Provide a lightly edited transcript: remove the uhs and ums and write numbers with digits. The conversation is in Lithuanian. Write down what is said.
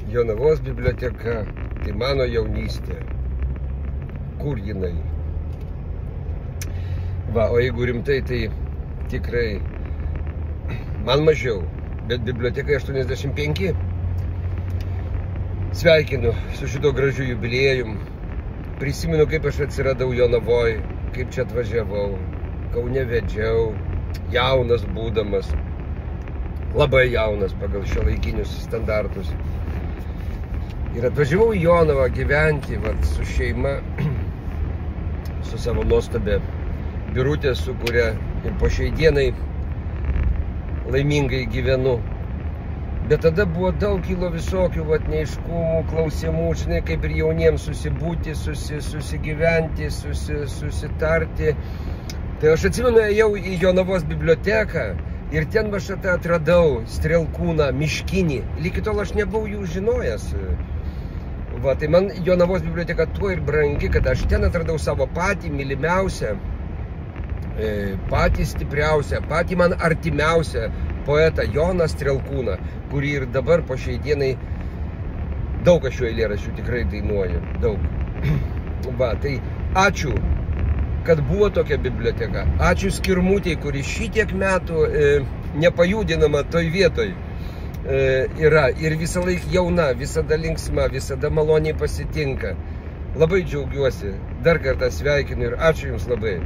Jonavos biblioteka, tai mano jaunystė. Kur jinai? Va, o jeigu rimtai, tai tikrai man mažiau, bet bibliotekai 85. Sveikinu su šito gražiu jubiliejum. Prisimenu, kaip aš atsiradau Jonavoj, kaip čia atvažiavau, Kaune vedžiau, jaunas būdamas, labai jaunas pagal šiuolaikinius standartus. Ir atvažiavau į Jonavą gyventi su šeima, su savo nuostabia Birutė, su kuria ir po šiai dienai laimingai gyvenu. Bet tada buvo daug, kilo visokių neiškumų, klausimų, žinai, kaip ir jauniems susibūti, susigyventi, susitarti. Tai aš atsimenu, ėjau į Jonavos biblioteką ir ten aš atradau Strelkūną, Miškinį. Iki tol aš nebuvau jų žinojęs. Va, tai man Jonavos biblioteka tuo ir brangi, kad aš ten atradau savo patį mylimiausią, patį stipriausią, patį man artimiausią poetą Joną Strelkūną, kurį ir dabar po šiai dienai daug aš jo eilėraščių tikrai dainuoju, daug. Va, tai ačiū, kad buvo tokia biblioteka. Ačiū Skirmutei, kuri šitiek metų nepajudinama toj vietoj yra ir visą laiką jauna, visada linksma, visada maloniai pasitinka. Labai džiaugiuosi, dar kartą sveikinu ir ačiū Jums labai.